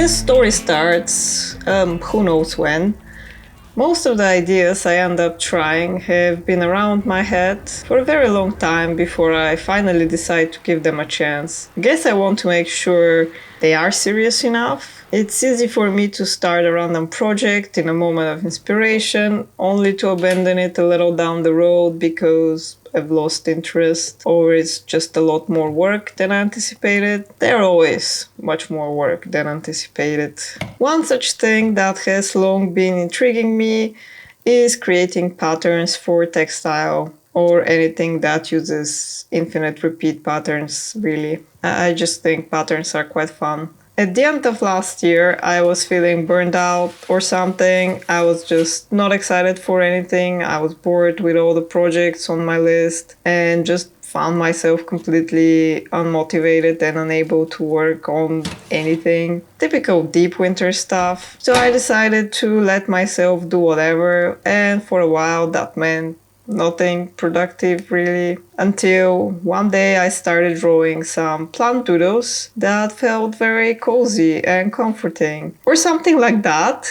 this story starts, who knows when. Most of the ideas I end up trying have been around my head for a very long time before I finally decide to give them a chance. I guess I want to make sure they are serious enough. It's easy for me to start a random project in a moment of inspiration, only to abandon it a little down the road because I've lost interest or it's just a lot more work than anticipated. They're always much more work than anticipated. One such thing that has long been intriguing me is creating patterns for textile or anything that uses infinite repeat patterns, really. I just think patterns are quite fun. At the end of last year, I was feeling burned out or something. I was just not excited for anything. I was bored with all the projects on my list and just found myself completely unmotivated and unable to work on anything. Typical deep winter stuff. So I decided to let myself do whatever, and for a while that meant nothing productive really, until one day I started drawing some plant doodles that felt very cozy and comforting, or something like that.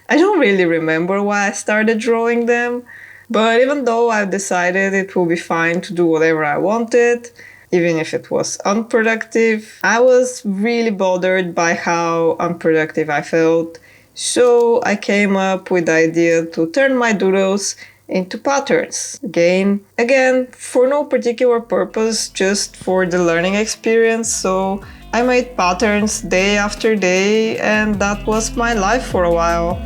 I don't really remember why I started drawing them, but even though I've decided it will be fine to do whatever I wanted, even if it was unproductive, I was really bothered by how unproductive I felt. So I came up with the idea to turn my doodles into patterns. Again, for no particular purpose, just for the learning experience. So I made patterns day after day, and that was my life for a while.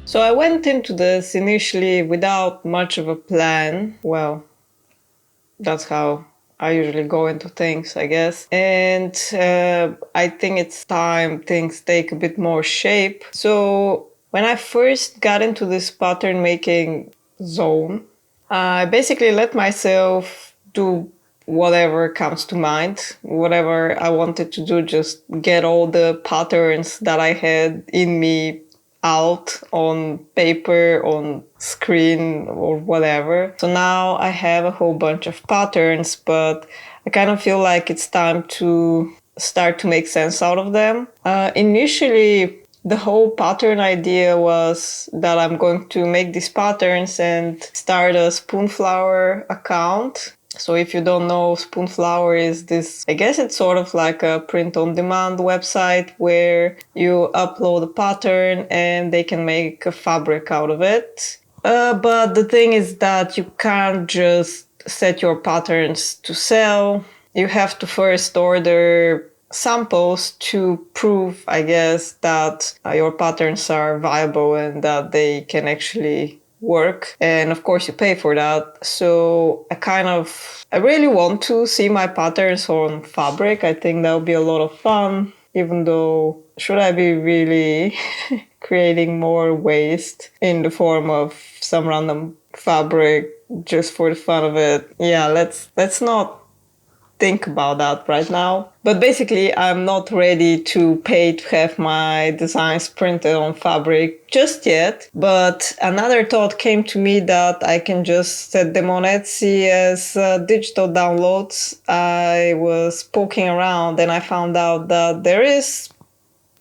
So I went into this initially without much of a plan. Well, that's how I usually go into things, I guess. And I think it's time things take a bit more shape. So when I first got into this pattern making zone, I basically let myself do whatever comes to mind, whatever I wanted to do, just get all the patterns that I had in me out on paper, on screen, or whatever. So now I have a whole bunch of patterns, but I kind of feel like it's time to start to make sense out of them. Initially, the whole pattern idea was that I'm going to make these patterns and start a Spoonflower account. So if you don't know, Spoonflower is this, I guess it's sort of like a print-on-demand website where you upload a pattern and they can make a fabric out of it. But the thing is that you can't just set your patterns to sell. You have to first order samples to prove, I guess, that your patterns are viable and that they can actually work, and of course you pay for that. So I really want to see my patterns on fabric. I think that would be a lot of fun, even though should I be really creating more waste in the form of some random fabric just for the fun of it? Yeah, let's not think about that right now. But basically, I'm not ready to pay to have my designs printed on fabric just yet. But another thought came to me that I can just set them on Etsy as digital downloads. I was poking around and I found out that there is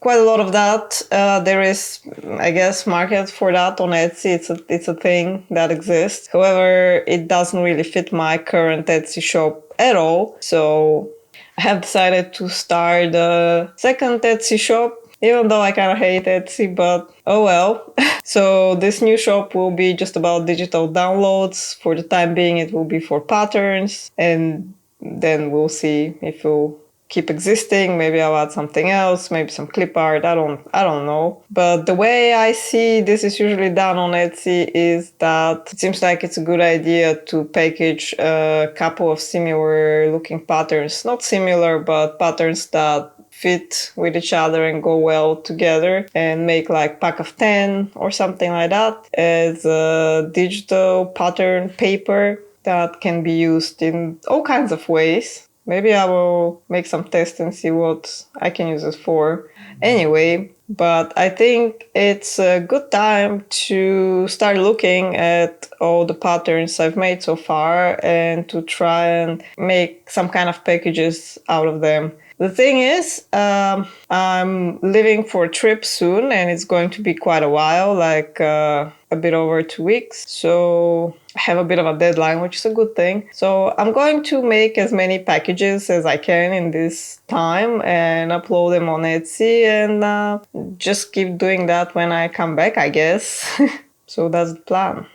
quite a lot of that. There is, I guess, market for that on Etsy. It's a thing that exists. However, it doesn't really fit my current Etsy shop at all. So I have decided to start a second Etsy shop, even though I kind of hate Etsy, but oh well. So this new shop will be just about digital downloads. For the time being, it will be for patterns, and then we'll see if it'll keep existing. Maybe I'll add something else, maybe some clip art. I don't know. But the way I see this is usually done on Etsy is that it seems like it's a good idea to package a couple of similar looking patterns. Not similar, but patterns that fit with each other and go well together, and make like pack of 10 or something like that as a digital pattern paper. that can be used in all kinds of ways. Maybe I will make some tests and see what I can use it for. Anyway, but I think it's a good time to start looking at all the patterns I've made so far and to try and make some kind of packages out of them. The thing is, I'm leaving for a trip soon and it's going to be quite a while, like a bit over 2 weeks. So I have a bit of a deadline, which is a good thing. So I'm going to make as many packages as I can in this time and upload them on Etsy and just keep doing that when I come back, I guess. So that's the plan.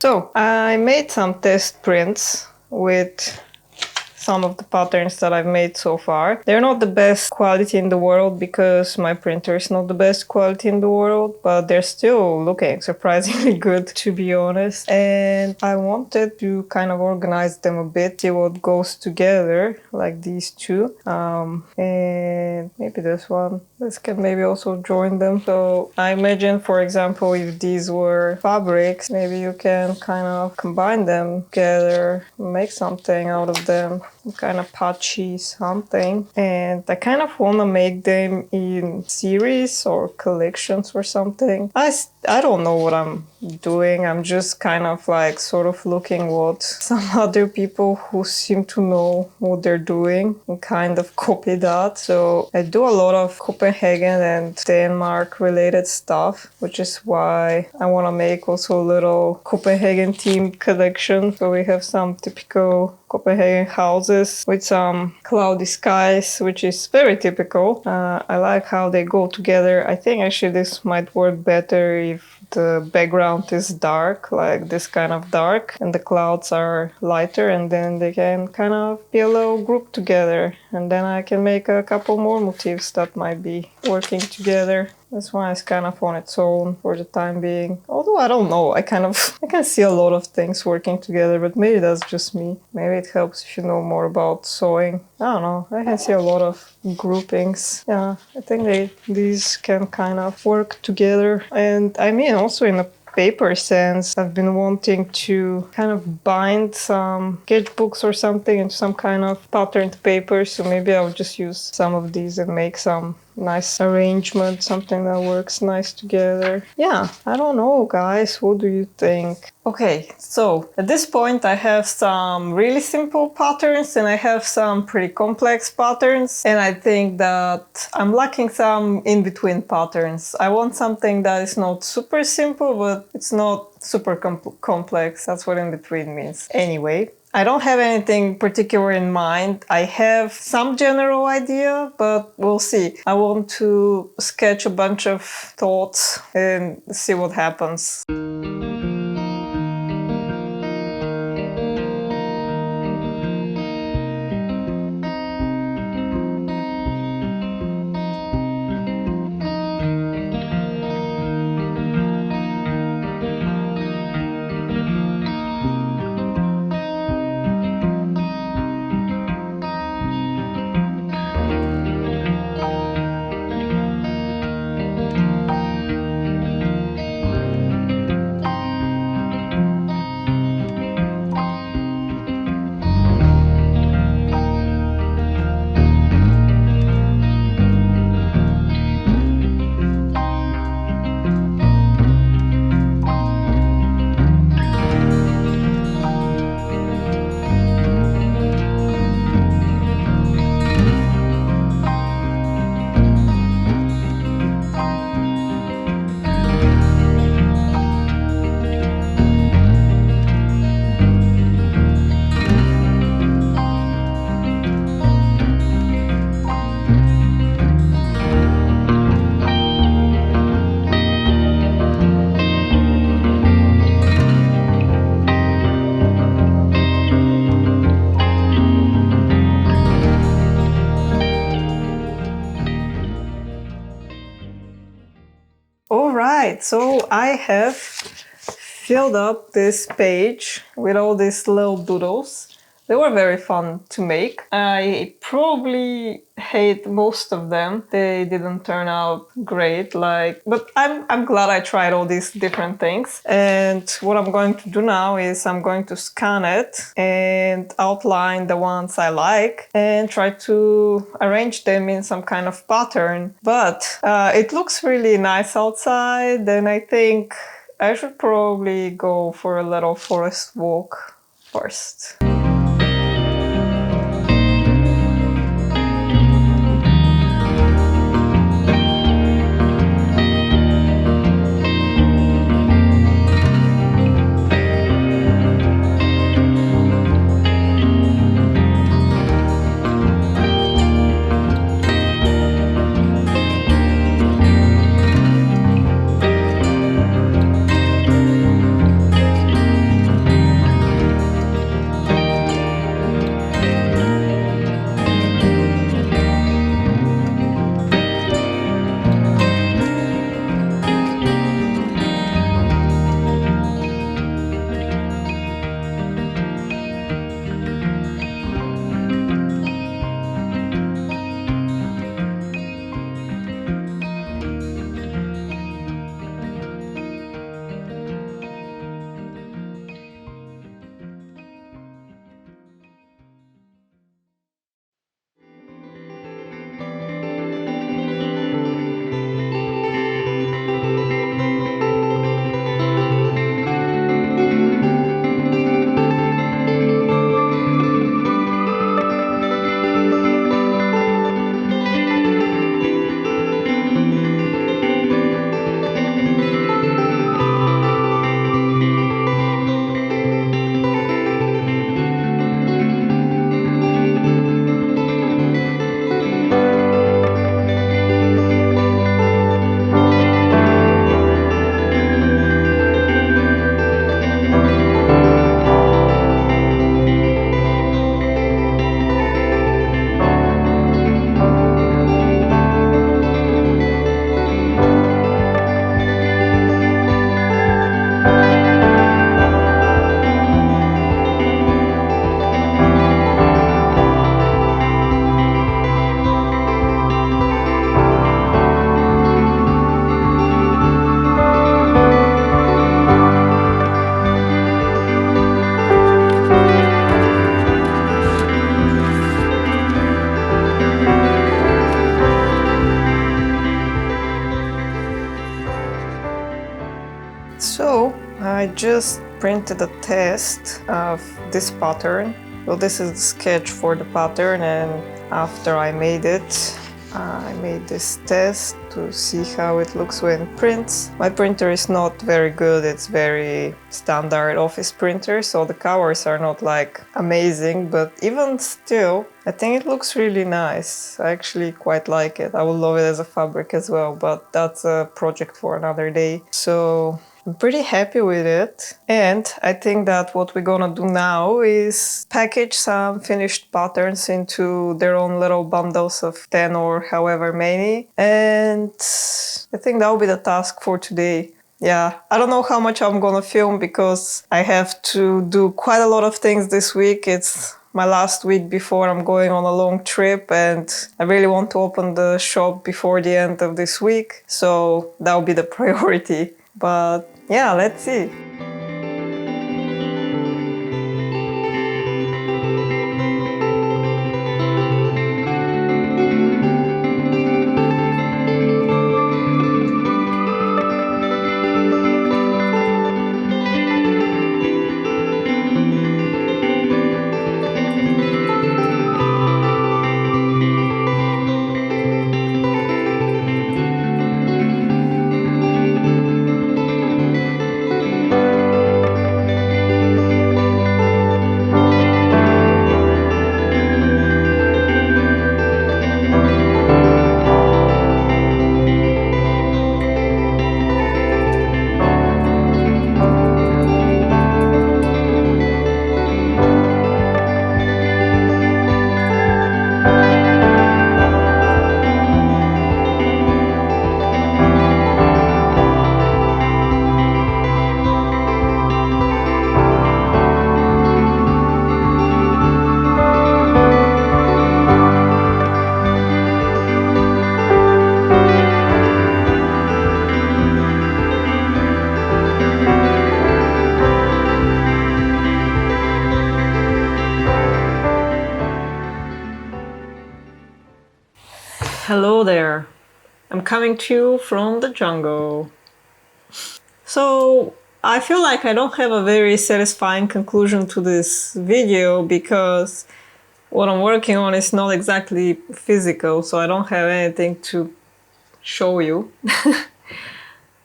So I made some test prints with some of the patterns that I've made so far. They're not the best quality in the world because my printer is not the best quality in the world, but they're still looking surprisingly good, to be honest. And I wanted to kind of organize them a bit, see what goes together, like these two. And maybe this one. This can maybe also join them. So I imagine, for example, if these were fabrics, maybe you can kind of combine them together, make something out of them, some kind of patchy something. And I kind of want to make them in series or collections or something. I don't know what I'm doing. I'm just kind of like sort of looking what some other people who seem to know what they're doing and kind of copy that. So I do a lot of Copenhagen and Denmark related stuff, which is why I want to make also a little Copenhagen themed collection. So we have some typical Copenhagen houses with some cloudy skies, which is very typical. I like how they go together. I think actually this might work better if the background is dark, like this kind of dark, and the clouds are lighter, and then they can kind of be a little group together. And then I can make a couple more motifs that might be working together. This one is kind of on its own for the time being. Although I don't know, I can see a lot of things working together, but maybe that's just me. Maybe it helps if you know more about sewing. I don't know, I can see a lot of groupings. Yeah, I think these can kind of work together. And I mean also in a paper sense, I've been wanting to kind of bind some sketchbooks or something into some kind of patterned paper. So maybe I'll just use some of these and make some nice arrangement, something that works nice together. Yeah, I don't know, guys. What do you think? Okay, so at this point I have some really simple patterns and I have some pretty complex patterns, and I think that I'm lacking some in-between patterns. I want something that is not super simple, but it's not super complex. That's what in-between means. Anyway, I don't have anything particular in mind. I have some general idea, but we'll see. I want to sketch a bunch of thoughts and see what happens. right, so I have filled up this page with all these little doodles. They were very fun to make. I probably hate most of them. They didn't turn out great, but I'm glad I tried all these different things. And what I'm going to do now is I'm going to scan it and outline the ones I like and try to arrange them in some kind of pattern. But it looks really nice outside, and I think I should probably go for a little forest walk first. So I just printed a test of this pattern. Well, this is the sketch for the pattern, and after I made it, I made this test to see how it looks when it prints. My printer is not very good, it's very standard office printer, so the colors are not like amazing, but even still, I think it looks really nice. I actually quite like it. I would love it as a fabric as well, but that's a project for another day. So I'm pretty happy with it, and I think that what we're gonna do now is package some finished patterns into their own little bundles of 10 or however many, and I think that'll be the task for today. Yeah, I don't know how much I'm gonna film because I have to do quite a lot of things this week. It's my last week before I'm going on a long trip, and I really want to open the shop before the end of this week, so that'll be the priority. But yeah, let's see. Hello there. I'm coming to you from the jungle. So, I feel like I don't have a very satisfying conclusion to this video because what I'm working on is not exactly physical, so I don't have anything to show you.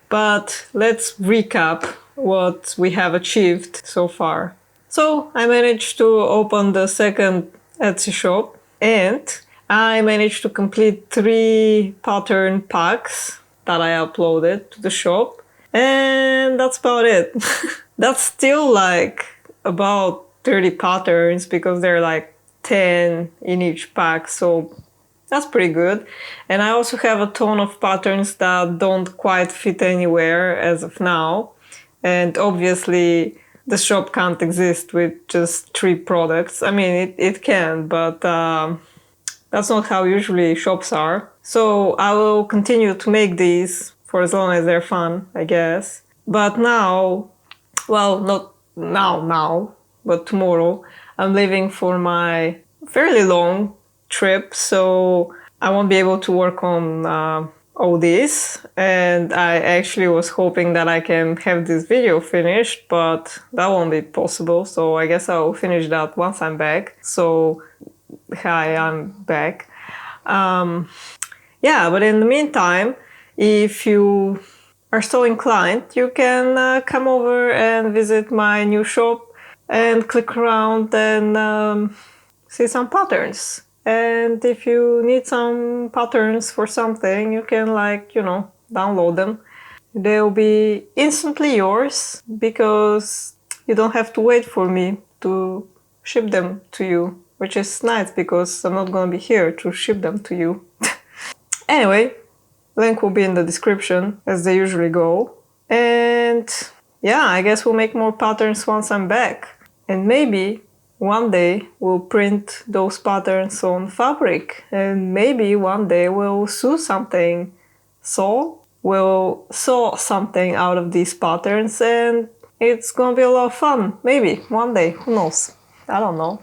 But let's recap what we have achieved so far. So, I managed to open the second Etsy shop and I managed to complete 3 pattern packs that I uploaded to the shop, and that's about it. That's still like about 30 patterns because they're like 10 in each pack, so that's pretty good. And I also have a ton of patterns that don't quite fit anywhere as of now, and obviously the shop can't exist with just 3 products. I mean, it can, but that's not how usually shops are. So I will continue to make these for as long as they're fun, I guess. But now, well, not now, but tomorrow, I'm leaving for my fairly long trip, so I won't be able to work on all this. And I actually was hoping that I can have this video finished, but that won't be possible. So I guess I'll finish that once I'm back. So hi, I'm back. Yeah, but in the meantime, if you are so inclined, you can come over and visit my new shop and click around and see some patterns. And if you need some patterns for something, you can download them. They'll be instantly yours because you don't have to wait for me to ship them to you, which is nice because I'm not gonna be here to ship them to you. Anyway, link will be in the description as they usually go. And yeah, I guess we'll make more patterns once I'm back. And maybe one day we'll print those patterns on fabric. And maybe one day we'll sew something. So we'll sew something out of these patterns and it's gonna be a lot of fun. Maybe one day, who knows? I don't know.